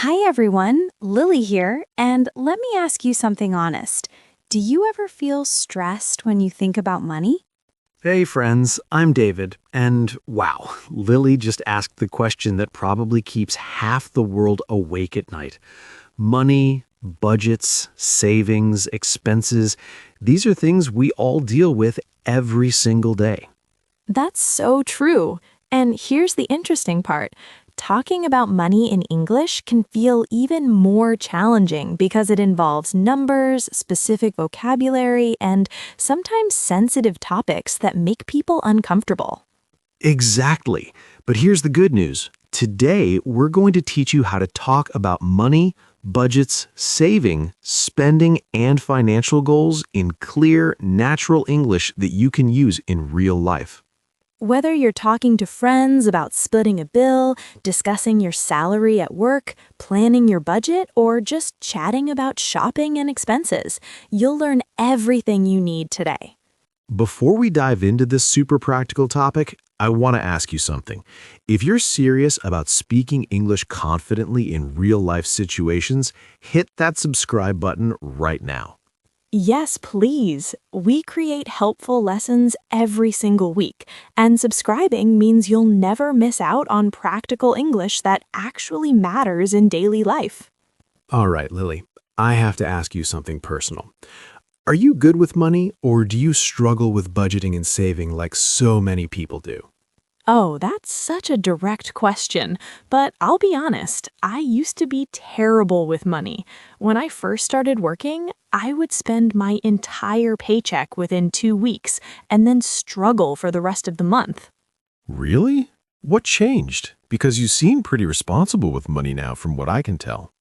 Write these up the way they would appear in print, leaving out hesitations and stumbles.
Hi everyone, Lily here, and let me ask you something honest. Do you ever feel stressed when you think about money? Hey friends, I'm David, and wow, Lily just asked the question that probably keeps half the world awake at night. Money, budgets, savings, expenses, these are things we all deal with every single day. That's so true. And here's the interesting part. Talking about money in English can feel even more challenging because it involves numbers, specific vocabulary, and sometimes sensitive topics that make people uncomfortable. Exactly. But here's the good news. Today, we're going to teach you how to talk about money, budgets, saving, spending, and financial goals in clear, natural English that you can use in real life. Whether you're talking to friends about splitting a bill, discussing your salary at work, planning your budget, or just chatting about shopping and expenses, you'll learn everything you need today. Before we dive into this super practical topic, I want to ask you something. If you're serious about speaking English confidently in real-life situations, hit that subscribe button right now. Yes, please. We create helpful lessons every single week, and subscribing means you'll never miss out on practical English that actually matters in daily life. All right, Lily, I have to ask you something personal. Are you good with money, or do you struggle with budgeting and saving like so many people do? Oh, that's such a direct question, but I'll be honest, I used to be terrible with money. When I first started working, I would spend my entire paycheck within 2 weeks and then struggle for the rest of the month. Really? What changed? Because you seem pretty responsible with money now, from what I can tell.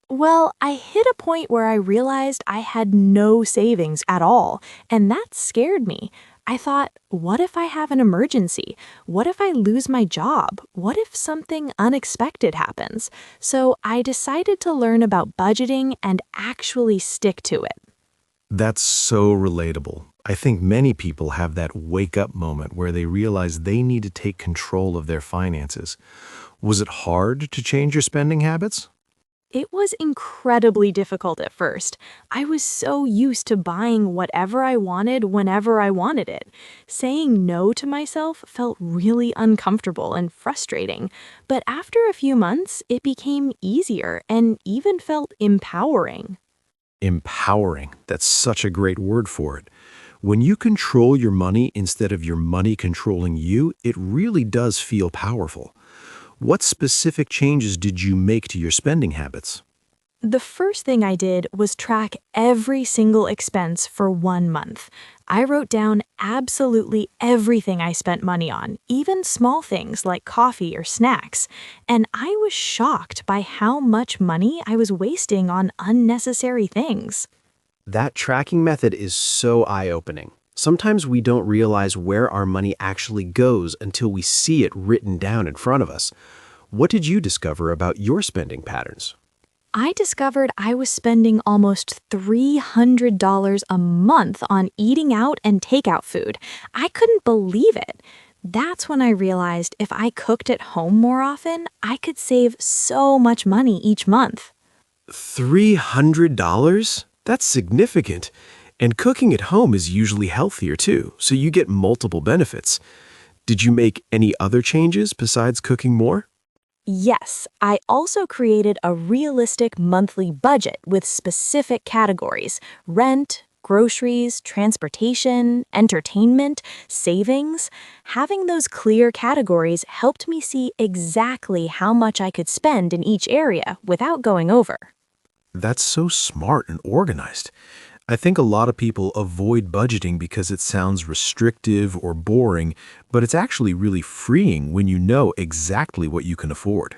Well, I hit a point where I realized I had no savings at all, and that scared me. I thought, what if I have an emergency? What if I lose my job? What if something unexpected happens? So I decided to learn about budgeting and actually stick to it. That's so relatable. I think many people have that wake-up moment where they realize they need to take control of their finances. Was it hard to change your spending habits? It was incredibly difficult at first. I was so used to buying whatever I wanted whenever I wanted it. Saying no to myself felt really uncomfortable and frustrating. But after a few months, it became easier and even felt empowering. Empowering. That's such a great word for it. When you control your money instead of your money controlling you, it really does feel powerful. What specific changes did you make to your spending habits? The first thing I did was track every single expense for 1 month. I wrote down absolutely everything I spent money on, even small things like coffee or snacks. And I was shocked by how much money I was wasting on unnecessary things. That tracking method is so eye-opening. Sometimes we don't realize where our money actually goes until we see it written down in front of us. What did you discover about your spending patterns? I discovered I was spending almost $300 a month on eating out and takeout food. I couldn't believe it. That's when I realized if I cooked at home more often, I could save so much money each month. $300? That's significant. And cooking at home is usually healthier too, so you get multiple benefits. Did you make any other changes besides cooking more? Yes, I also created a realistic monthly budget with specific categories: rent, groceries, transportation, entertainment, savings. Having those clear categories helped me see exactly how much I could spend in each area without going over. That's so smart and organized. I think a lot of people avoid budgeting because it sounds restrictive or boring, but it's actually really freeing when you know exactly what you can afford.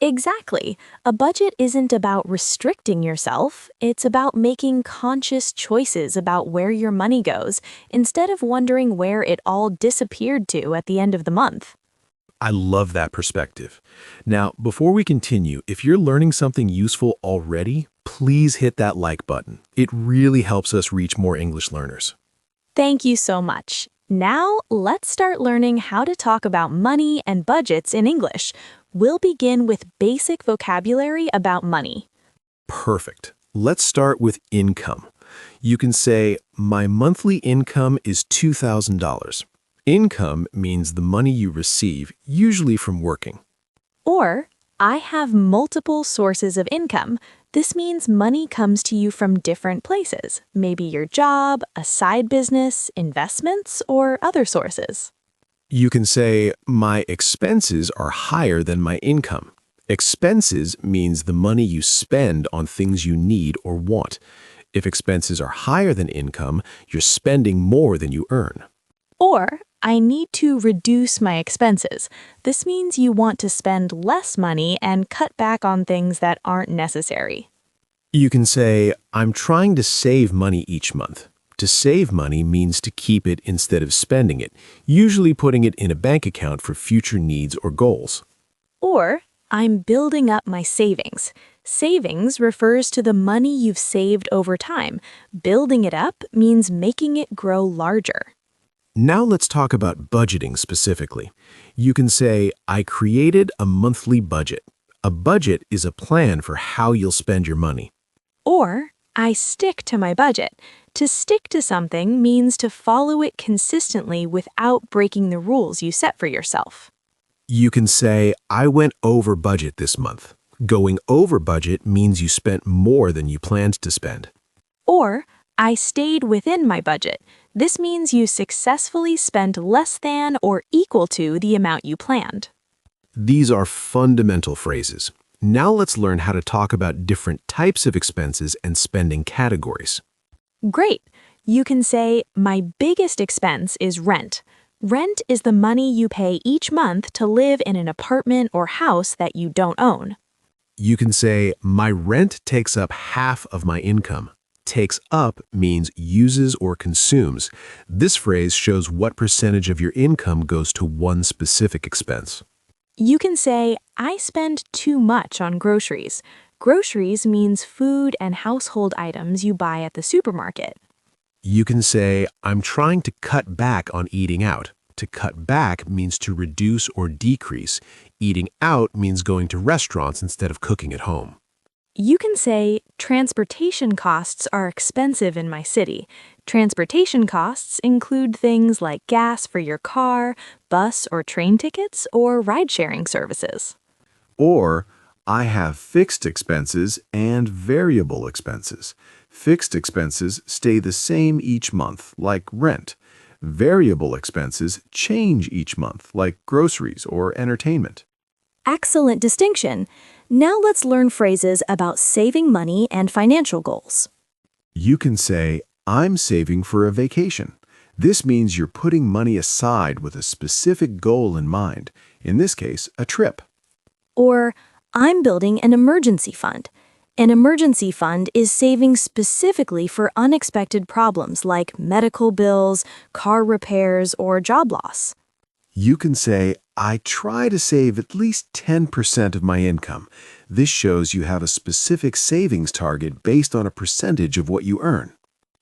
Exactly. A budget isn't about restricting yourself, it's about making conscious choices about where your money goes instead of wondering where it all disappeared to at the end of the month. I love that perspective. Now, before we continue, if you're learning something useful already, please hit that like button. It really helps us reach more English learners. Thank you so much. Now, let's start learning how to talk about money and budgets in English. We'll begin with basic vocabulary about money. Perfect. Let's start with income. You can say, my monthly income is $2,000. Income means the money you receive, usually from working. Or, I have multiple sources of income. This means money comes to you from different places, maybe your job, a side business, investments, or other sources. You can say, my expenses are higher than my income. Expenses means the money you spend on things you need or want. If expenses are higher than income, you're spending more than you earn. Or, I need to reduce my expenses. This means you want to spend less money and cut back on things that aren't necessary. You can say, I'm trying to save money each month. To save money means to keep it instead of spending it, usually putting it in a bank account for future needs or goals. Or, I'm building up my savings. Savings refers to the money you've saved over time. Building it up means making it grow larger. Now let's talk about budgeting specifically. You can say, I created a monthly budget. A budget is a plan for how you'll spend your money. Or, I stick to my budget. To stick to something means to follow it consistently without breaking the rules you set for yourself. You can say, I went over budget this month. Going over budget means you spent more than you planned to spend. Or, I stayed within my budget. This means you successfully spent less than or equal to the amount you planned. These are fundamental phrases. Now let's learn how to talk about different types of expenses and spending categories. Great! You can say, my biggest expense is rent. Rent is the money you pay each month to live in an apartment or house that you don't own. You can say, my rent takes up half of my income. Takes up means uses or consumes. This phrase shows what percentage of your income goes to one specific expense. You can say, I spend too much on groceries. Groceries means food and household items you buy at the supermarket. You can say, I'm trying to cut back on eating out. To cut back means to reduce or decrease. Eating out means going to restaurants instead of cooking at home. You can say, transportation costs are expensive in my city. Transportation costs include things like gas for your car, bus or train tickets, or ride-sharing services. Or, I have fixed expenses and variable expenses. Fixed expenses stay the same each month, like rent. Variable expenses change each month, like groceries or entertainment. Excellent distinction. Now let's learn phrases about saving money and financial goals. You can say, I'm saving for a vacation. This means you're putting money aside with a specific goal in mind, in this case, a trip. Or, I'm building an emergency fund. An emergency fund is saving specifically for unexpected problems like medical bills, car repairs, or job loss. You can say, I try to save at least 10% of my income. This shows you have a specific savings target based on a percentage of what you earn.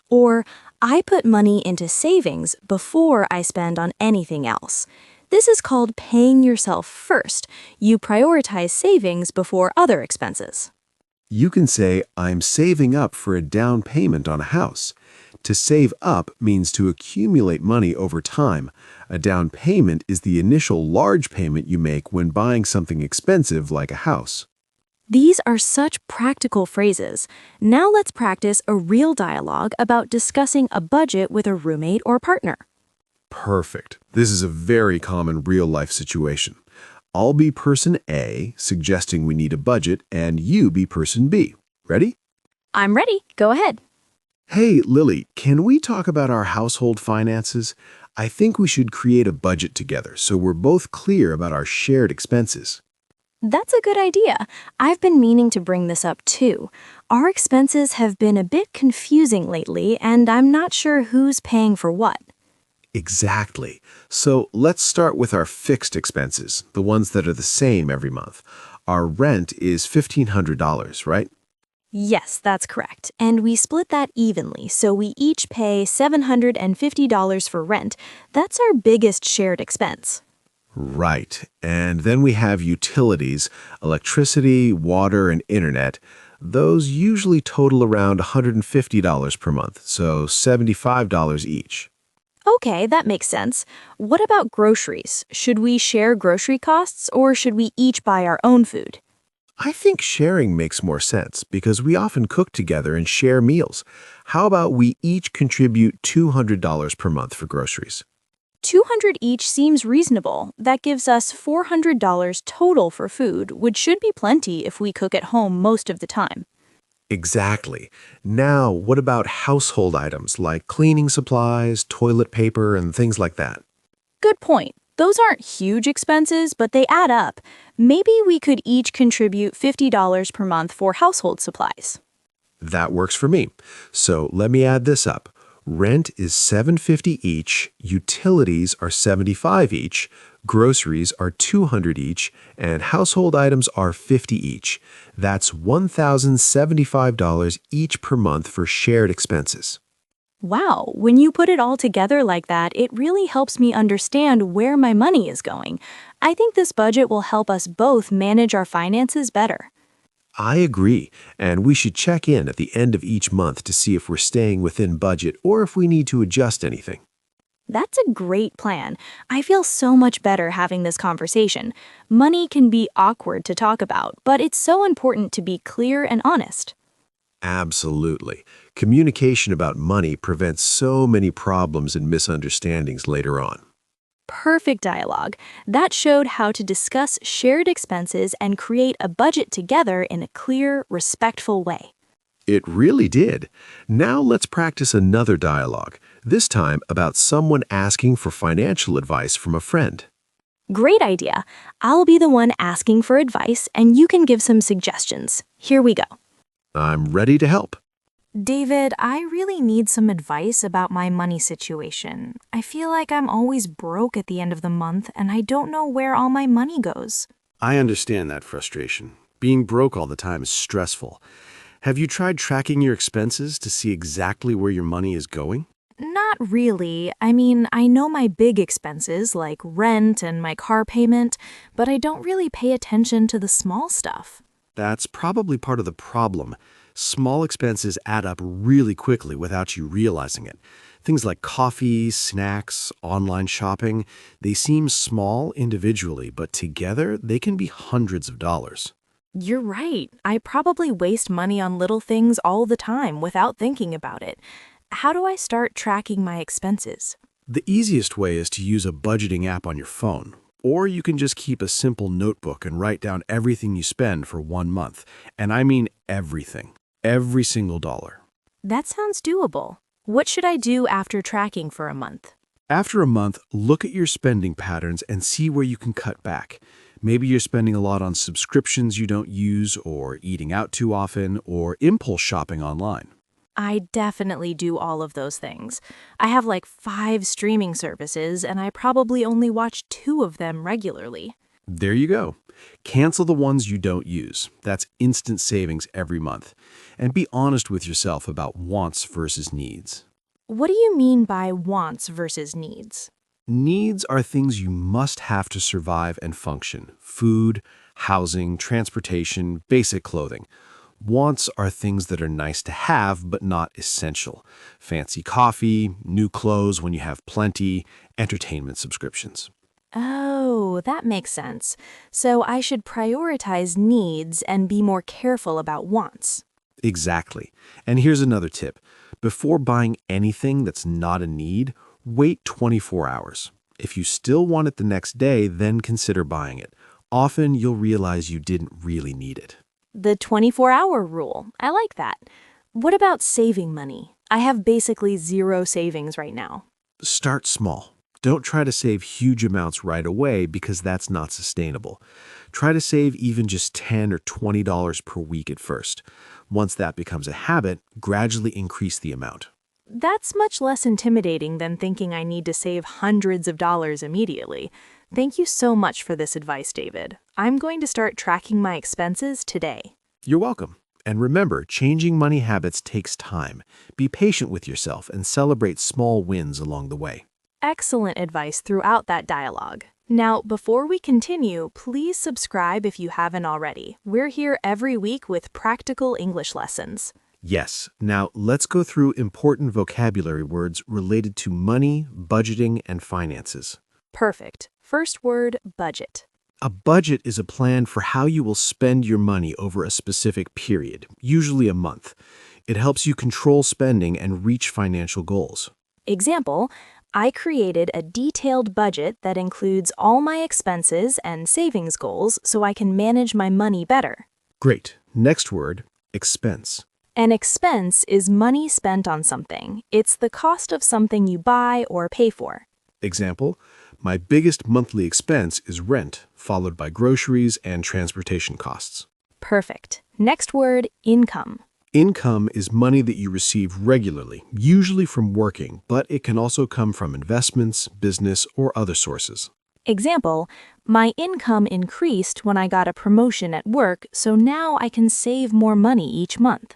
Or, I put money into savings before I spend on anything else. This is called paying yourself first. You prioritize savings before other expenses. You can say, I'm saving up for a down payment on a house. To save up means to accumulate money over time. A down payment is the initial large payment you make when buying something expensive like a house. These are such practical phrases. Now let's practice a real dialogue about discussing a budget with a roommate or partner. Perfect. This is a very common real-life situation. I'll be person A, suggesting we need a budget, and you be person B. Ready? I'm ready. Go ahead. Hey, Lily, can we talk about our household finances? I think we should create a budget together so we're both clear about our shared expenses. That's a good idea. I've been meaning to bring this up too. Our expenses have been a bit confusing lately, and I'm not sure who's paying for what. Exactly. So let's start with our fixed expenses, the ones that are the same every month. Our rent is $1,500, right? Yes, that's correct. And we split that evenly, so we each pay $750 for rent. That's our biggest shared expense. Right. And then we have utilities, electricity, water, and internet. Those usually total around $150 per month, so $75 each. Okay, that makes sense. What about groceries? Should we share grocery costs or should we each buy our own food? I think sharing makes more sense because we often cook together and share meals. How about we each contribute $200 per month for groceries? 200 each seems reasonable. That gives us $400 total for food, which should be plenty if we cook at home most of the time. Exactly. Now, what about household items like cleaning supplies, toilet paper, and things like that? Good point. Those aren't huge expenses, but they add up. Maybe we could each contribute $50 per month for household supplies. That works for me. So let me add this up. Rent is $750 each, utilities are $75 each, groceries are $200 each, and household items are $50 each. That's $1,075 each per month for shared expenses. Wow, when you put it all together like that, it really helps me understand where my money is going. I think this budget will help us both manage our finances better. I agree, and we should check in at the end of each month to see if we're staying within budget or if we need to adjust anything. That's a great plan. I feel so much better having this conversation. Money can be awkward to talk about, but it's so important to be clear and honest. Absolutely. Communication about money prevents so many problems and misunderstandings later on. Perfect dialogue. That showed how to discuss shared expenses and create a budget together in a clear, respectful way. It really did. Now let's practice another dialogue, this time about someone asking for financial advice from a friend. Great idea. I'll be the one asking for advice, and you can give some suggestions. Here we go. I'm ready to help. David, I really need some advice about my money situation. I feel like I'm always broke at the end of the month, and I don't know where all my money goes. I understand that frustration. Being broke all the time is stressful. Have you tried tracking your expenses to see exactly where your money is going? Not really. I mean, I know my big expenses like rent and my car payment, but I don't really pay attention to the small stuff. That's probably part of the problem. Small expenses add up really quickly without you realizing it. Things like coffee, snacks, online shopping, they seem small individually, but together they can be hundreds of dollars. You're right. I probably waste money on little things all the time without thinking about it. How do I start tracking my expenses? The easiest way is to use a budgeting app on your phone. Or you can just keep a simple notebook and write down everything you spend for 1 month. And I mean everything. Every single dollar. That sounds doable. What should I do after tracking for a month? After a month, look at your spending patterns and see where you can cut back. Maybe you're spending a lot on subscriptions you don't use, or eating out too often, or impulse shopping online. I definitely do all of those things. I have like 5 streaming services, and I probably only watch 2 of them regularly. There you go. Cancel the ones you don't use. That's instant savings every month. And be honest with yourself about wants versus needs. What do you mean by wants versus needs? Needs are things you must have to survive and function. Food, housing, transportation, basic clothing. Wants are things that are nice to have but not essential. Fancy coffee, new clothes when you have plenty, entertainment subscriptions. Oh, that makes sense. So I should prioritize needs and be more careful about wants. Exactly. And here's another tip. Before buying anything that's not a need, wait 24 hours. If you still want it the next day, then consider buying it. Often you'll realize you didn't really need it. The 24-hour rule. I like that. What about saving money? I have basically 0 savings right now. Start small. Don't try to save huge amounts right away because that's not sustainable. Try to save even just $10 or $20 per week at first. Once that becomes a habit, gradually increase the amount. That's much less intimidating than thinking I need to save hundreds of dollars immediately. Thank you so much for this advice, David. I'm going to start tracking my expenses today. You're welcome. And remember, changing money habits takes time. Be patient with yourself and celebrate small wins along the way. Excellent advice throughout that dialogue. Now, before we continue, please subscribe if you haven't already. We're here every week with practical English lessons. Yes. Now, let's go through important vocabulary words related to money, budgeting, and finances. Perfect. First word, budget. A budget is a plan for how you will spend your money over a specific period, usually a month. It helps you control spending and reach financial goals. Example, I created a detailed budget that includes all my expenses and savings goals so I can manage my money better. Great. Next word, expense. An expense is money spent on something. It's the cost of something you buy or pay for. Example, my biggest monthly expense is rent, followed by groceries and transportation costs. Perfect. Next word, income. Income is money that you receive regularly, usually from working, but it can also come from investments, business, or other sources. Example, my income increased when I got a promotion at work, so now I can save more money each month.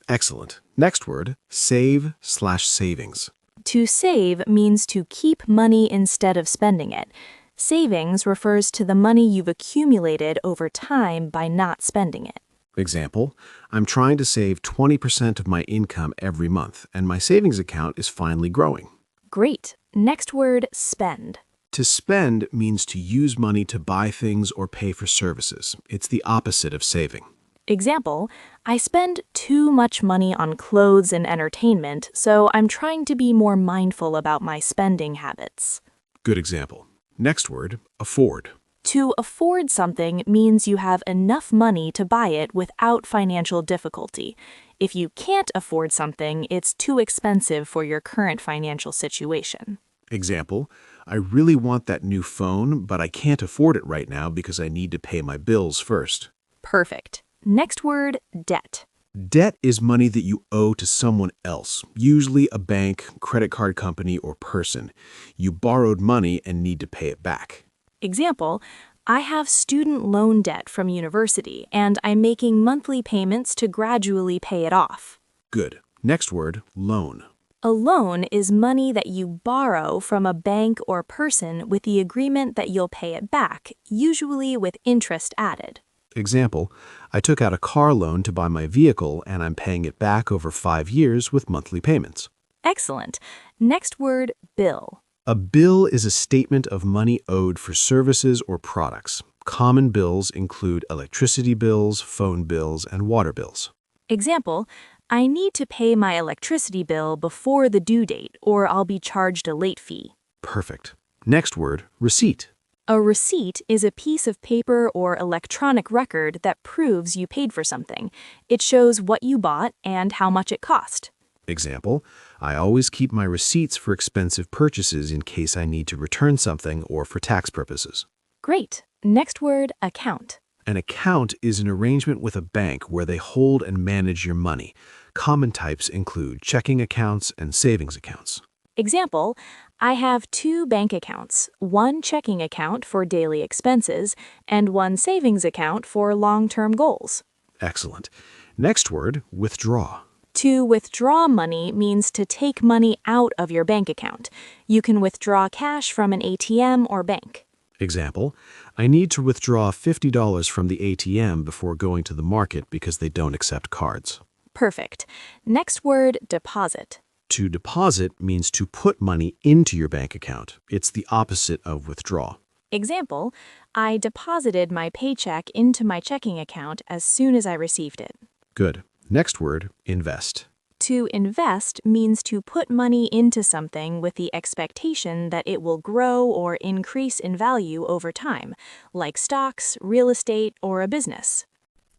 Excellent. Next word, save/savings. To save means to keep money instead of spending it. Savings refers to the money you've accumulated over time by not spending it. Example, I'm trying to save 20% of my income every month, and my savings account is finally growing. Great. Next word, spend. To spend means to use money to buy things or pay for services. It's the opposite of saving. Example, I spend too much money on clothes and entertainment, so I'm trying to be more mindful about my spending habits. Good example. Next word, afford. To afford something means you have enough money to buy it without financial difficulty. If you can't afford something, it's too expensive for your current financial situation. Example, I really want that new phone, but I can't afford it right now because I need to pay my bills first. Perfect. Next word, debt. Debt is money that you owe to someone else, usually a bank, credit card company, or person. You borrowed money and need to pay it back. Example, I have student loan debt from university, and I'm making monthly payments to gradually pay it off. Good. Next word, loan. A loan is money that you borrow from a bank or person with the agreement that you'll pay it back, usually with interest added. Example, I took out a car loan to buy my vehicle and I'm paying it back over 5 years with monthly payments. Excellent. Next word, bill. A bill is a statement of money owed for services or products. Common bills include electricity bills, phone bills, and water bills. Example, I need to pay my electricity bill before the due date or I'll be charged a late fee. Perfect. Next word, receipt. A receipt is a piece of paper or electronic record that proves you paid for something. It shows what you bought and how much it cost. Example, I always keep my receipts for expensive purchases in case I need to return something or for tax purposes. Great. Next word, account. An account is an arrangement with a bank where they hold and manage your money. Common types include checking accounts and savings accounts. Example, I have 2 bank accounts, one checking account for daily expenses and one savings account for long-term goals. Excellent. Next word, withdraw. To withdraw money means to take money out of your bank account. You can withdraw cash from an ATM or bank. Example, I need to withdraw $50 from the ATM before going to the market because they don't accept cards. Perfect. Next word, deposit. To deposit means to put money into your bank account. It's the opposite of withdraw. Example, I deposited my paycheck into my checking account as soon as I received it. Good. Next word, invest. To invest means to put money into something with the expectation that it will grow or increase in value over time, like stocks, real estate, or a business.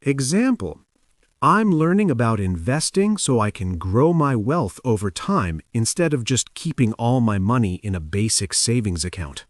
Example, I'm learning about investing so I can grow my wealth over time instead of just keeping all my money in a basic savings account.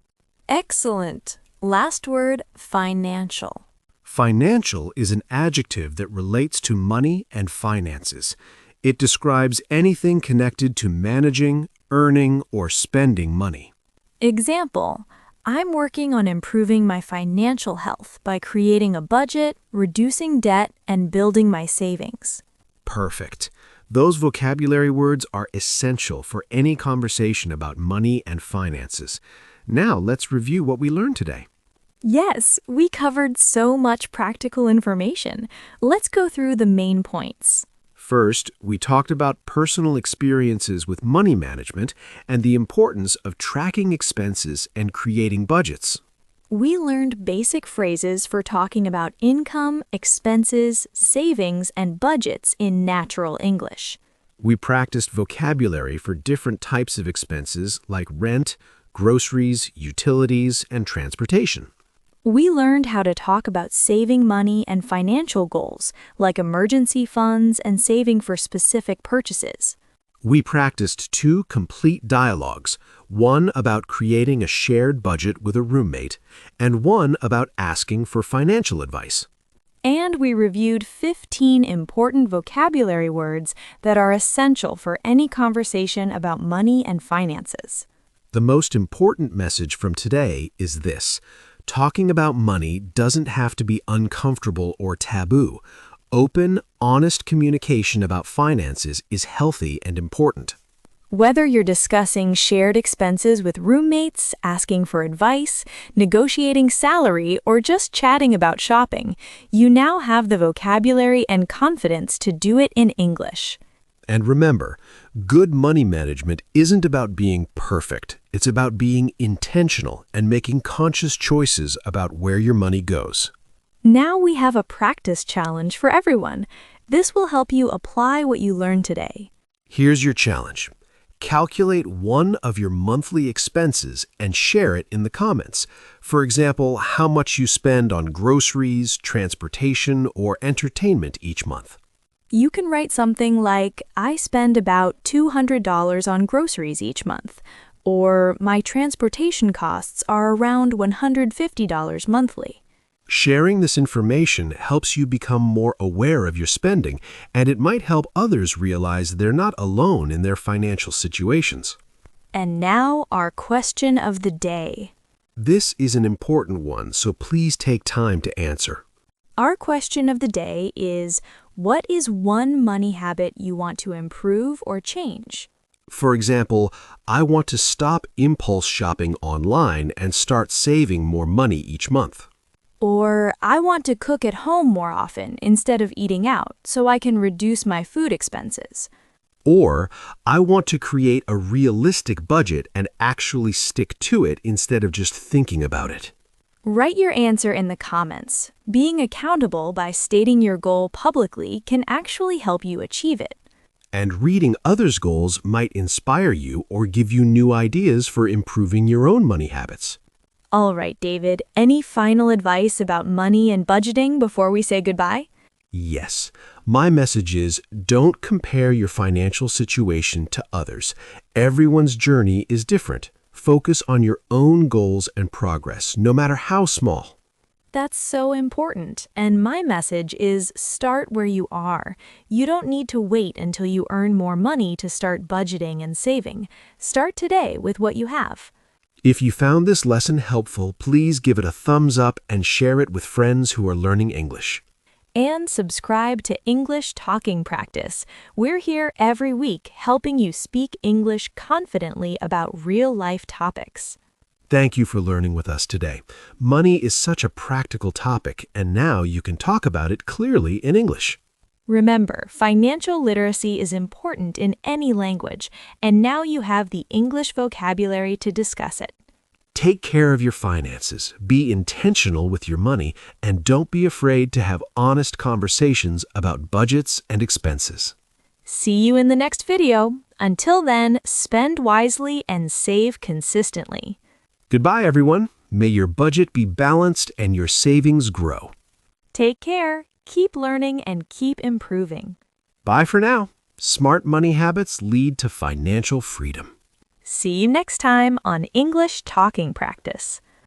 Excellent. Last word, financial. Financial is an adjective that relates to money and finances. It describes anything connected to managing, earning, or spending money. Example, I'm working on improving my financial health by creating a budget, reducing debt, and building my savings. Perfect. Those vocabulary words are essential for any conversation about money and finances. Now let's review what we learned today. Yes, we covered so much practical information. Let's go through the main points. First, we talked about personal experiences with money management and the importance of tracking expenses and creating budgets. We learned basic phrases for talking about income, expenses, savings, and budgets in natural English. We practiced vocabulary for different types of expenses like rent, groceries, utilities, and transportation. We learned how to talk about saving money and financial goals, like emergency funds and saving for specific purchases. We practiced 2 complete dialogues, one about creating a shared budget with a roommate, and one about asking for financial advice. And we reviewed 15 important vocabulary words that are essential for any conversation about money and finances. The most important message from today is this: talking about money doesn't have to be uncomfortable or taboo. Open, honest communication about finances is healthy and important. Whether you're discussing shared expenses with roommates, asking for advice, negotiating salary, or just chatting about shopping, you now have the vocabulary and confidence to do it in English. And remember, good money management isn't about being perfect. It's about being intentional and making conscious choices about where your money goes. Now we have a practice challenge for everyone. This will help you apply what you learned today. Here's your challenge. Calculate one of your monthly expenses and share it in the comments. For example, how much you spend on groceries, transportation, or entertainment each month. You can write something like, I spend about $200 on groceries each month, or my transportation costs are around $150 monthly. Sharing this information helps you become more aware of your spending, and it might help others realize they're not alone in their financial situations. And now our question of the day. This is an important one, so please take time to answer. Our question of the day is, what is one money habit you want to improve or change? For example, I want to stop impulse shopping online and start saving more money each month. Or, I want to cook at home more often instead of eating out so I can reduce my food expenses. Or, I want to create a realistic budget and actually stick to it instead of just thinking about it. Write your answer in the comments. Being accountable by stating your goal publicly can actually help you achieve it. And reading others' goals might inspire you or give you new ideas for improving your own money habits. All right, David, any final advice about money and budgeting before we say goodbye? Yes. My message is, don't compare your financial situation to others. Everyone's journey is different. Focus on your own goals and progress, no matter how small. That's so important. And my message is, start where you are. You don't need to wait until you earn more money to start budgeting and saving. Start today with what you have. If you found this lesson helpful, please give it a thumbs up and share it with friends who are learning English. And subscribe to English Talking Practice. We're here every week helping you speak English confidently about real-life topics. Thank you for learning with us today. Money is such a practical topic, and now you can talk about it clearly in English. Remember, financial literacy is important in any language, and now you have the English vocabulary to discuss it. Take care of your finances, be intentional with your money, and don't be afraid to have honest conversations about budgets and expenses. See you in the next video. Until then, spend wisely and save consistently. Goodbye, everyone. May your budget be balanced and your savings grow. Take care, keep learning, and keep improving. Bye for now. Smart money habits lead to financial freedom. See you next time on English Talking Practice.